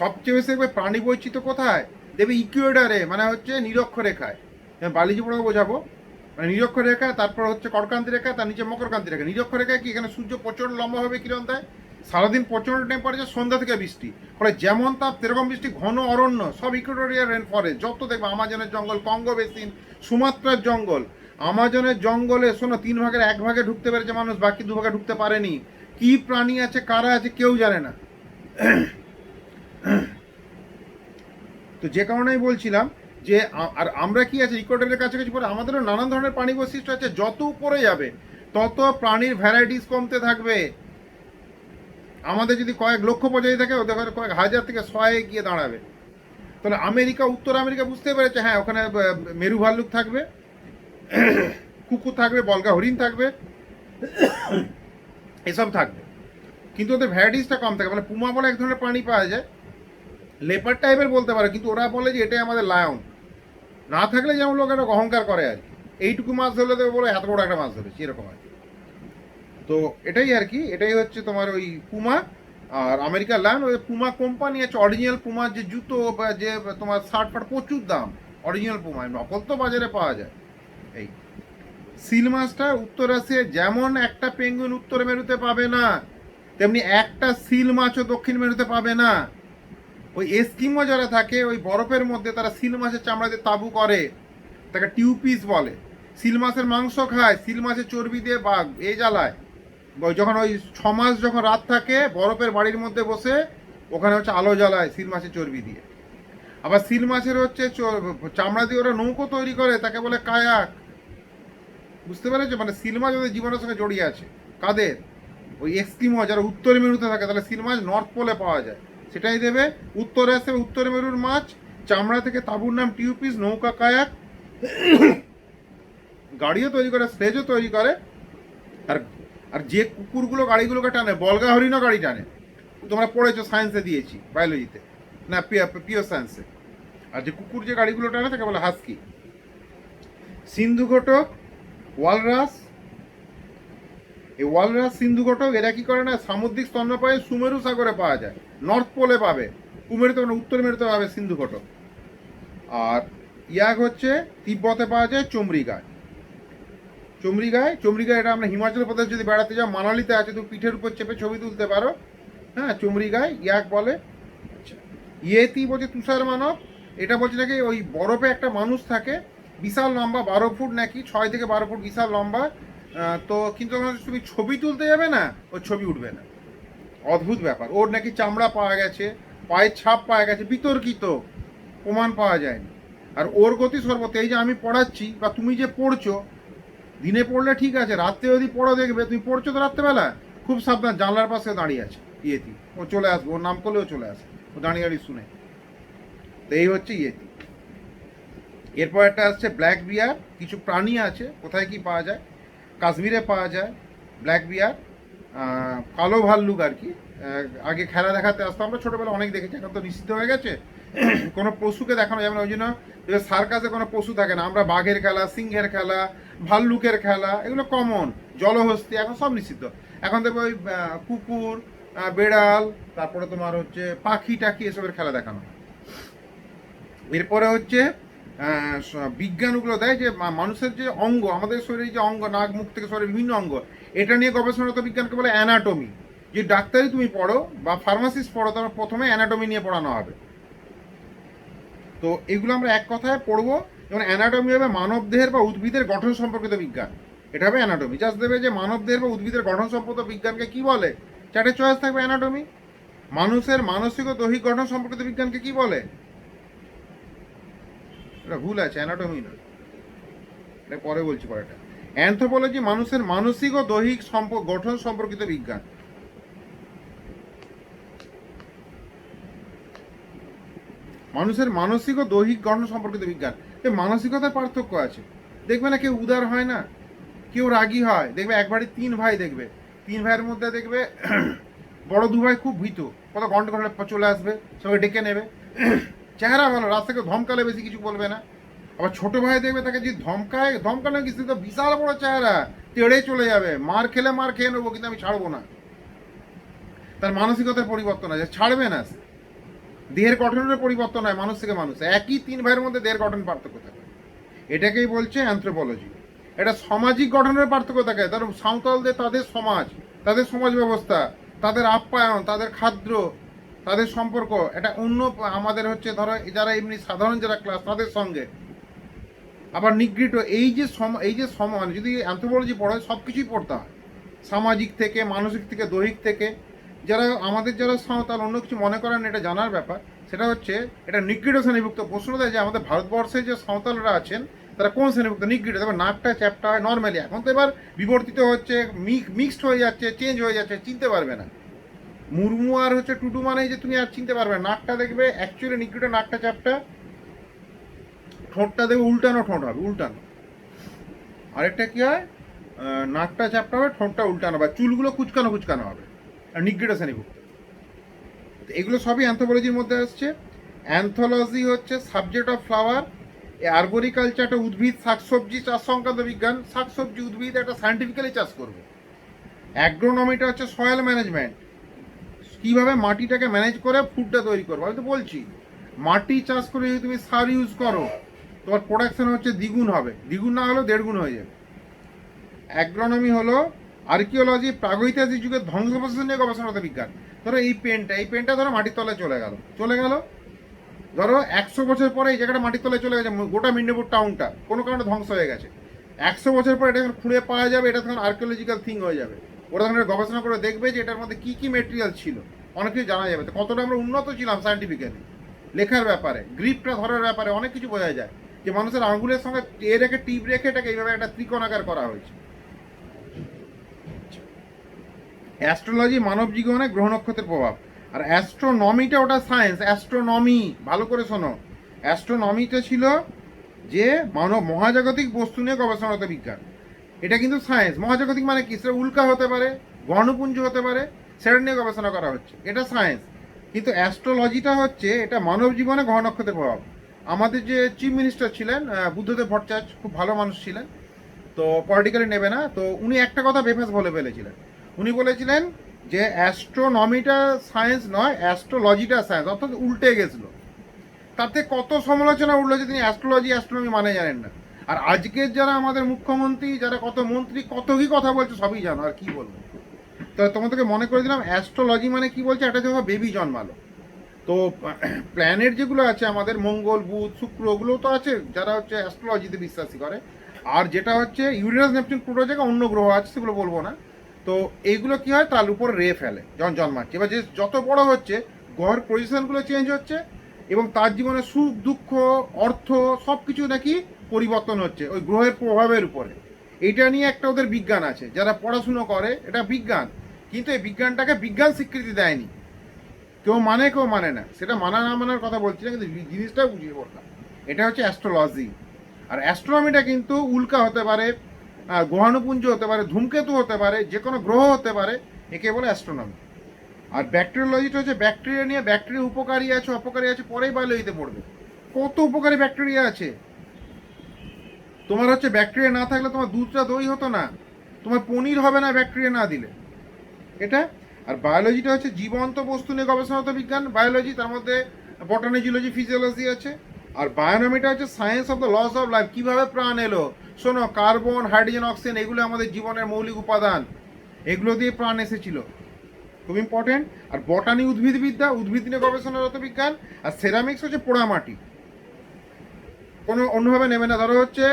সবচেয়ে বেশি দেখবে প্রাণী বৈচিত্র্য কোথায় দেখবে? ইকুয়েডারে, মানে হচ্ছে নিরক্ষরেখায়। বালিজি পড়াও বোঝাবো। মানে নিরক্ষরেখা, তারপর হচ্ছে কর্কান্তি রেখা, তার নিচে মকরকান্তি রেখা। নিরক্ষরেখায় কি, এখানে সূর্য প্রচণ্ড লম্বা হবে, কিরণ দেয় সারাদিন প্রচণ্ড টেম্পারেচার, সন্ধ্যা থেকে বৃষ্টি, ফলে যেমন তাপ তেরকম বৃষ্টি, ঘন অরণ্য, সব ইকুয়েটোরিয়াল রেন ফরেস্ট যত দেখবে, আমাজনের জঙ্গল, কঙ্গো বেসিন, সুমাত্রার জঙ্গল। আমাজনের জঙ্গলে শোনো 3 ভাগের 1 ভাগে ঢুকতে পেরেছে মানুষ, বাকি 2 ভাগে ঢুকতে পারেনি। কি প্রাণী আছে, কারা আছে, কেউ জানে না। তো যে কারণেই বলছিলাম যে আর আমরা কি আছে, ইকুয়েটরের কাছাকাছি পরে আমাদেরও নানান ধরনের প্রাণী বৈশিষ্ট্য আছে। যত উপরে যাবে তত প্রাণীর ভ্যারাইটিস কমতে থাকবে। আমাদের যদি কয়েক লক্ষ প্রজাতি থাকে, ওদের কয়েক হাজার থেকে 100 গিয়ে দাঁড়াবে। তাহলে আমেরিকা, উত্তর আমেরিকা বুঝতে পেরেছে, হ্যাঁ ওখানে মেরু ভাল্লুক থাকবে, কুকুর থাকবে, বলগা হরিণ থাকবে, এসব থাকবে, কিন্তু ওদের ভ্যারাইটিসটা কম থাকে। মানে পুমা বলে এক ধরনের প্রাণী পাওয়া যায়, লেপার টাইপের বলতে পারে, কিন্তু ওরা বলে যে এটাই আমাদের লায়ন। না থাকলে যেমন লোক একটা অহংকার করে আর কি, এইটুকু মাছ ধরলে দেবে বলে এত বড় একটা মাছ ধরেছি, এরকম আর কি। তো এটাই আর কি, এটাই হচ্ছে তোমার ওই পুমা। আর আমেরিকার লায়ন, ওই পুমা কোম্পানি আছে, অরিজিনাল পুমার যে জুতো বা যে তোমার শার্ট ফাট প্রচুর দাম, অরিজিনাল পুমা, নকল তো বাজারে পাওয়া যায়। এই সিল মাছটা উত্তর রাশিয়ায় যেমন একটা পেঙ্গুইন উত্তর মেরুতে পাবে না, তেমনি একটা সিল মাছও দক্ষিণ মেরুতে পাবে না। ওই এস্কিমো যারা থাকে ওই বরফের মধ্যে, তারা সিল মাছের চামড়া দিয়ে তাবু করে, তাকে টিউপিস বলে। সিল মাছের মাংস খায়, সিল মাছের চর্বি দিয়ে বাঘ এই জ্বালায়। যখন ওই 6 মাস যখন রাত থাকে বরফের বাড়ির মধ্যে বসে, ওখানে হচ্ছে আলো জ্বালায় সিল মাছের চর্বি দিয়ে। আবার সিল মাছের হচ্ছে চামড়া দিয়ে ওরা নৌকো তৈরি করে, তাকে বলে কায়াক। বুঝতে পেরেছো? মানে সিল মাছ ওদের জীবনের সঙ্গে জড়িয়ে আছে। কাদের? ওই এস্কিমো যারা উত্তর মেরুতে থাকে। তাহলে সিল মাছ নর্থ পোলে পাওয়া যায়, সেটাই দেবে। উত্তরে আসে উত্তর মেরুর মাছ, চামড়া থেকে তাঁবুর নাম টিউপিস, নৌকা কায়াক, গাড়িও তৈরি করে, স্লেজও তৈরি করে। আর আর যে কুকুরগুলো গাড়িগুলোকে টানে, বলগা হরিণও গাড়ি টানে। তোমরা পড়েছো, সায়েন্সে দিয়েছি, বায়োলজিতে, না পিওর সায়েন্সে। আর যে কুকুর যে গাড়িগুলো টানে তাকে বলে হাস্কি। সিন্ধু ঘটক, ওয়ালরাস, এই ওয়ালরাস, সিন্ধু ঘটক, এরা কি করে না, সামুদ্রিক স্তন্যপায়ী সুমেরু সাগরে পাওয়া যায়, নর্থ পোলে পাবে, কুমেরুতে মানে উত্তর মেরুতে পাবে সিন্ধু ঘটক। আর ইয়াক হচ্ছে তিব্বতে পাওয়া যায় চমড়ি গায়। চমড়ি গায় এটা আমরা হিমাচল প্রদেশ যদি বেড়াতে যাও, মানালিতে আছে, তুমি পিঠের উপর চেপে ছবি তুলতে পারো। হ্যাঁ, চমড়ি গায়, ইয়াক বলে। আচ্ছা, ইয়েতি বলছে তুষার মানব। এটা বলছে নাকি ওই বরফে একটা মানুষ থাকে, বিশাল লম্বা, 12 ফুট নাকি, 6 থেকে 12 ফুট বিশাল লম্বা। তো কিন্তু তুমি ছবি তুলতে যাবে না, ওর ছবি উঠবে না। অদ্ভুত ব্যাপার। ওর নাকি চামড়া পাওয়া গেছে, পায়ের ছাপ পাওয়া গেছে, বিতর্কিত, প্রমাণ পাওয়া যায়নি। আর ওর গতি সর্বত্র। এই যে আমি পড়াচ্ছি বা তুমি যে পড়ছো, দিনে পড়লে ঠিক আছে, রাত্রে যদি পড়ো দেখবে, তুমি পড়ছো তো রাত্রেবেলা, খুব সাবধান, জানলার পাশে দাঁড়িয়ে আছে ইয়েতি, ও চলে আসবে, ওর নাম করলেও চলে আসে, ও দাঁড়িয়ে দাঁড়িয়ে শুনে। তো এই হচ্ছে ইয়েতি। এরপর একটা আসছে ব্ল্যাক বিয়ার। কিছু প্রাণী আছে, কোথায় কি পাওয়া যায়, কাশ্মীরে পাওয়া যায় ব্ল্যাক বিয়ার, কালো ভাল্লুক আর কি। আগে খেলা দেখাতে আসতো, আমরা ছোটোবেলা অনেক দেখেছি, এখন তো নিষিদ্ধ হয়ে গেছে। কোনো পশুকে দেখানো যাবে না, ওই জন্য সার্কাসে কোনো পশু থাকে না। আমরা বাঘের খেলা, সিংহের খেলা, ভাল্লুকের খেলা, এগুলো কমন। জলহস্তি এখন সব নিষিদ্ধ। এখন দেখবো ওই কুকুর, বেড়াল, তারপরে তোমার হচ্ছে পাখি টাখি, এসবের খেলা দেখানো। এরপরে হচ্ছে বিজ্ঞানগুলো দেয় যে মানুষের যে অঙ্গ, আমাদের শরীরে যে অঙ্গ, নাক মুখ থেকে শরীরের বিভিন্ন অঙ্গ, এটা নিয়ে গবেষণারত বিজ্ঞানকে বলে অ্যানাটমি। যে ডাক্তারি তুমি পড়ো বা ফার্মাসিস্ট পড়ো, তোমার প্রথমে অ্যানাটমি নিয়ে পড়ানো হবে। তো এগুলো আমরা এক কথায় পড়বো। যেমন অ্যানাটমি হবে মানব দেহের বা উদ্ভিদের গঠন সম্পর্কিত বিজ্ঞান, এটা হবে অ্যানাটমি। জাস্ট দেবে যে মানব দেহের বা উদ্ভিদের গঠন সম্পর্কিত বিজ্ঞানকে কি বলে, 4টে চয়েস থাকবে অ্যানাটমি। মানুষের মানসিক ও দৈহিক গঠন সম্পর্কিত বিজ্ঞানকে কি বলে, এটা ভুল আছে, অ্যানাটমি নয়, এটা পরে বলছি পরেটা। অ্যানথ্রোপোলজি, মানুষের মানসিক ও দৈহিক গঠন সম্পর্কিত বিজ্ঞান। মানুষের মানসিক ও দৈহিক গঠন সম্পর্কিত বিজ্ঞান। এই মানসিকতার পার্থক্য আছে। দেখবে না কেউ উদার হয় না, কেউ রাগী হয়। দেখবে এক বাড়ির 3 ভাই, দেখবে 3 ভাইয়ের মধ্যে দেখবে বড় 2 ভাই খুব ভীতু, কত ঘন্টা ঘন্টা চলে আসবে, সবাই ডেকে নেবে, চেহারা ভালো, রাস্তাকে ধমকালে বেশি কিছু বলবে না। আবার ছোট ভাই দেখবে, তাকে যদি ধমকানো কিছু তো বিশাল বড় চেহারা, তেড়ে চলে যাবে, মার খেলে মার খেয়ে নেবো, কিন্তু আমি ছাড়বো না। তার মানসিকতার পরিবর্তন আছে, ছাড়বে না সে। দেহের গঠনের পরিবর্তন হয় মানুষ থেকে মানুষ, একই 3 ভাইয়ের মধ্যে দেহের গঠন পার্থক্য থাকে, এটাকেই বলছে অ্যানথ্রোপোলজি। এটা সামাজিক গঠনের পার্থক্য থাকে, ধরো সাঁওতালদের তাদের সমাজ ব্যবস্থা, তাদের আপ্যায়ন, তাদের খাদ্য, তাদের সম্পর্ক, এটা অন্য আমাদের হচ্ছে ধরো যারা এমনি সাধারণ যারা ক্লাস তাদের সঙ্গে আবার নিগৃহীত। এই যে মানে যদি অ্যানথ্রোপোলজি পড়া হয় সব কিছুই পড়তে হয়, সামাজিক থেকে, মানসিক থেকে, দৈহিক থেকে। যারা সাঁওতাল অন্য কিছু মনে করেন এটা জানার ব্যাপার, সেটা হচ্ছে এটা নিগৃহীত শ্রেণীভুক্ত। প্রশ্ন দেয় যে আমাদের ভারতবর্ষে যে সাঁওতালরা আছেন তারা কোন শ্রেণীভুক্ত? নিগৃহীত। তবে নাকটা চ্যাপ্টা হয় নর্মালি, এখন তো এবার বিবর্তিত হচ্ছে, মিক্সড হয়ে যাচ্ছে, চেঞ্জ হয়ে যাচ্ছে, চিনতে পারবে না। মুর্মু আর হচ্ছে টুটু মানেই যে তুমি আর চিনতে পারবে না। নাকটা দেখবে অ্যাকচুয়ালি নিগৃহীত, নাকটা চ্যাপ্টা, ঠোঁটটা দেখবে উল্টানো, ঠোঁট হবে উল্টানো। আরেকটা কি হয়, নাকটা চ্যাপ্টা হবে, ঠোঁটটা উল্টানো বা চুলগুলো কুচকানো হবে, আর নিগৃহীত শ্রেণীভুক্ত। এগুলো সবই অ্যানথ্রোপোলজির মধ্যে আসছে। অ্যানথোলজি হচ্ছে সাবজেক্ট অফ ফ্লাওয়ার, আরবোরিকালচারটা উদ্ভিদ শাকসবজি চাষ সংক্রান্ত বিজ্ঞান, শাকসবজি উদ্ভিদ একটা সায়েন্টিফিক্যালি চাষ করবে। অ্যাগ্রোনমিটা হচ্ছে সয়েল ম্যানেজমেন্ট, কীভাবে মাটিটাকে ম্যানেজ করে ফুডটা তৈরি করবো। আমি তো বলছি মাটি চাষ করে যদি তুমি সার ইউজ করো তোমার প্রোডাকশন হচ্ছে দ্বিগুণ হবে, দ্বিগুণ না হলেও 1.5 গুণ হয়ে যাবে। অ্যাগ্রোনমি হলো আর্কিওলজি, প্রাগৈতিহাসিক যুগের ধ্বংসাবশেষ নিয়ে গবেষণাগত বিজ্ঞান। ধরো এই পেনটা ধরো মাটির তলায় চলে গেল, ধরো 100 বছর পরে এই জায়গাটা মাটির তলায় চলে গেছে, গোটা মিদনাপুর টাউনটা কোনো কারণে ধ্বংস হয়ে গেছে। 100 বছর পরে এটা যখন খুঁড়ে পাওয়া যাবে, এটা তখন আর্কিওলজিক্যাল থিং হয়ে যাবে। ওরা তখন গবেষণা করে দেখবে যে এটার মধ্যে কী কী মেটেরিয়াল ছিল, অনেক কিছু জানা যাবে। তো কতটা আমরা উন্নত ছিলাম সায়েন্টিফিক্যালি, লেখার ব্যাপারে, গ্রিপটা ধরার ব্যাপারে অনেক কিছু বোঝা যায় যে মানুষের আঙুলের সঙ্গে রেখে টিপ রেখে এটাকে এইভাবে একটা ত্রিকোণাকার করা হয়েছে। অ্যাস্ট্রোলজি মানব জীবনে গ্রহ নক্ষত্রের প্রভাব। আর অ্যাস্ট্রোনমিটা ওটা সায়েন্স, অ্যাস্ট্রোনমি ভালো করে শোনো। অ্যাস্ট্রোনমিটা ছিল যে মহাজাগতিক বস্তু নিয়ে গবেষণাগত বিজ্ঞান, এটা কিন্তু সায়েন্স। মহাজাগতিক মানে কি? সেটা উল্কা হতে পারে, গণপুঞ্জ হতে পারে, সেটা নিয়ে গবেষণা করা হচ্ছে, এটা সায়েন্স। কিন্তু অ্যাস্ট্রোলজিটা হচ্ছে এটা মানব জীবনে গ্রহ নক্ষত্রের প্রভাব। আমাদের যে চিফ মিনিস্টার ছিলেন বুদ্ধদেব ভট্টাচার্য, খুব ভালো মানুষ ছিলেন, তো পলিটিক্যালি নেবে না, তো উনি একটা কথা বেফাস বলে ফেলেছিলেন। উনি বলেছিলেন যে অ্যাস্ট্রোনমিটা সায়েন্স নয়, অ্যাস্ট্রোলজিটা সায়েন্স, অর্থাৎ উল্টে গেছিলো। তাতে কত সমালোচনা উঠলো যে তিনি অ্যাস্ট্রোনমি মানে জানেন না। আর আজকের যারা আমাদের মুখ্যমন্ত্রী, যারা কত মন্ত্রী, কত কি কথা বলছে সবই জানো, আর কি বলবো। তো তোমাদেরকে মনে করে দিলাম অ্যাস্ট্রোলজি মানে কি বলছে, একটা যখন বেবি জন্মালো। তো প্ল্যানেট যেগুলো আছে আমাদের মঙ্গল, বুধ, শুক্র, ওগুলো তো আছে যারা হচ্ছে অ্যাস্ট্রোলজিতে বিশ্বাসী করে। আর যেটা হচ্ছে ইউরেনাস, নেপচুন, প্লুটো জায়গা অন্য গ্রহ আছে, সেগুলো বলবো না। তো এইগুলো কি হয়, তার উপর রে ফেলে যখন জন্মাচ্ছে। এবার যে যত বড় হচ্ছে গ্রহের পজিশনগুলো চেঞ্জ হচ্ছে এবং তার জীবনে সুখ দুঃখ অর্থ সব কিছু নাকি পরিবর্তন হচ্ছে ওই গ্রহের প্রভাবের উপরে। এটা নিয়ে একটা ওদের বিজ্ঞান আছে, যারা পড়াশুনো করে, এটা বিজ্ঞান। কিন্তু এই বিজ্ঞানটাকে বিজ্ঞান স্বীকৃতি দেয়নি, কেউ মানে না। সেটা মানা না মানার কথা বলছি না, কিন্তু জিনিসটা বুঝিয়ে বললাম। এটা হচ্ছে অ্যাস্ট্রোলজি। আর অ্যাস্ট্রোনমিটা কিন্তু উল্কা হতে পারে, গ্রহাণুপুঞ্জ হতে পারে, ধূমকেতু হতে পারে, যে কোনো গ্রহ হতে পারে, একে বলে অ্যাস্ট্রোনমি। আর ব্যাকটেরিওলজিটা হচ্ছে ব্যাকটেরিয়া নিয়ে, ব্যাকটেরিয়া উপকারী আছে অপকারী আছে পরেই বায়োলজিতে পড়বে। কত উপকারী ব্যাকটেরিয়া আছে। তোমার হচ্ছে ব্যাকটেরিয়া না থাকলে তোমার দুধটা দই হতো না, তোমার পনির হবে না ব্যাকটেরিয়া না দিলে, এটা। আর বায়োলজিটা হচ্ছে জীবন্ত বস্তু নিয়ে গবেষণাগত বিজ্ঞান, বায়োলজি, তার মধ্যে বটানি, জুলজি, ফিজিওলজি আছে। আর বায়োনমিটা হচ্ছে science of the laws of life, কীভাবে প্রাণ এলো। শোনো, কার্বন, হাইড্রোজেন, অক্সিজেন এগুলো আমাদের জীবনের মৌলিক উপাদান, এগুলো দিয়ে প্রাণ এসেছিল, খুব ইম্পর্টেন্ট। আর বটানি উদ্ভিদবিদ্যা, উদ্ভিদ নিয়ে গবেষণাগত বিজ্ঞান। আর সেরামিক্স হচ্ছে পোড়ামাটি, কোনো অন্যভাবে নেবে না। ধরো হচ্ছে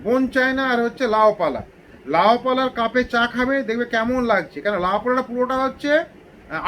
বোন চায়না আর হচ্ছে লাওপালা, লাওপালার কাপে চা খাবে, দেখবে কেমন লাগছে, কেন লাওপালাটা পুরোটা হচ্ছে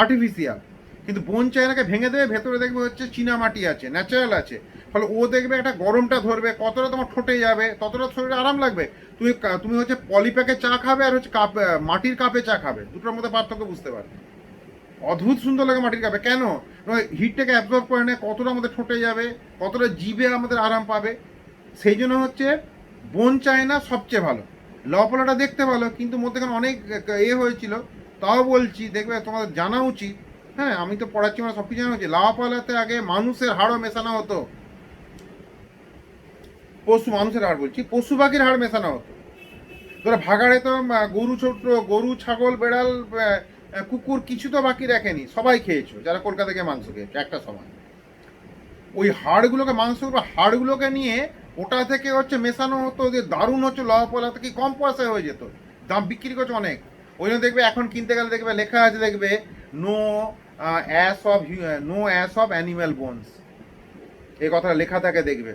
আর্টিফিশিয়াল, কিন্তু বোন চায়নাকে ভেঙে দেবে, ভেতরে দেখবে হচ্ছে চীনা মাটি আছে, ন্যাচারাল আছে। ফলে ও দেখবে একটা গরমটা ধরবে, কতটা তোমার ঠোঁটে যাবে, ততটা শরীরে আরাম লাগবে। তুমি হচ্ছে পলিপ্যাকে চা খাবে আর হচ্ছে মাটির কাপে চা খাবে, দুটোর মধ্যে পার্থক্য বুঝতে পারবে। অদ্ভুত সুন্দর লাগে মাটির কাপে, কেন? হিটটাকে অ্যাবজর্ব করে নেয়, কতটা আমাদের ঠোঁটে যাবে, কতটা জিভে আমাদের আরাম পাবে। সেই জন্য হচ্ছে বোন চায়না সবচেয়ে ভালো। লাওপালাটা দেখতে ভালো, কিন্তু মধ্যেখানে অনেক হয়েছিল। তাও বলছি, দেখবে তোমাদের জানা উচিত। হ্যাঁ, আমি তো পড়াচ্ছি, মানে সব কিছু জানা উচিত। লাওপালাতে আগে মানুষের হাড়ও মেশানো হতো, মানুষের হাড় বলছি, পশু পাখির হাড় মেশানো হতো। ধরো ভাগাড়ে তো গরু, ছাগল, বেড়াল, কুকুর কিছু তো বাকি রাখেনি, সবাই খেয়েছো যারা কলকাতা থেকে মাংস খেয়েছো একটা সময়। ওই হাড়গুলোকে মাংসগুলো হাড়গুলোকে নিয়ে ওটা থেকে হচ্ছে মেশানো হতো, যে দারুণ হচ্ছে লওয়া পলা থেকে কম পয়সায় হয়ে যেত, দাম বিক্রি করছে অনেক। ওই জন্য দেখবে এখন কিনতে গেলে দেখবে লেখা আছে, দেখবে no ash of animal bones, এই কথাটা লেখা থাকে দেখবে।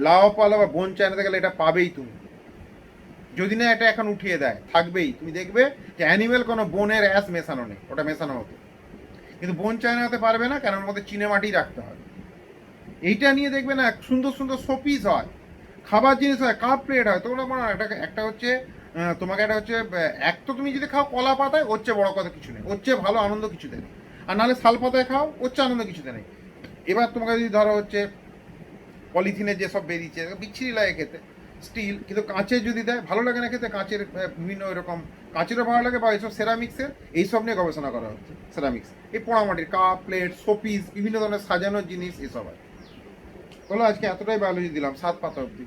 লাওয়া পালা বা বোন চায়নাতে গেলে এটা পাবেই তুমি, যদি না এটা এখন উঠিয়ে দেয় থাকবেই, তুমি দেখবে যে অ্যানিমেল কোনো বোনের অ্যাস মেশানো নেই, ওটা মেশানো হতো। কিন্তু বোন চায়নাতে পারবে না, কারণ ওর মধ্যে চিনে মাটি রাখতে হবে। এইটা নিয়ে দেখবে না সুন্দর সুন্দর শোপিস হয়, খাবার জিনিস হয়, কাপ প্লেট হয়। তোমরা মনে হয় একটা হচ্ছে তোমাকে একটা হচ্ছে এক তো তুমি যদি খাও কলা পাতায়, ওর চেয়ে বড় কথা কিছু নেই, ওর চেয়ে ভালো আনন্দ কিছুতে নেই। আর নাহলে শাল পাতায় খাও, ওর চেয়ে আনন্দ কিছুতে নেই। এবার তোমাকে যদি ধরো হচ্ছে পলিথিনের যেসব বেরিয়েছে বিচ্ছিরি লাগে খেতে, স্টিল, কিন্তু কাঁচের যদি দেয় ভালো লাগে না খেতে, কাঁচের বিভিন্ন এরকম কাঁচেরও ভালো লাগে, বা এইসব সেরামিক্সের এইসব নিয়ে গবেষণা করা হচ্ছে। সেরামিক্স এই পোড়ামাটির কাপ প্লেট শোপিস বিভিন্ন ধরনের সাজানোর জিনিস এসব হয়। বলো আজকে এতটাই বায়োলজি দিলাম 7 পাতা অবধি।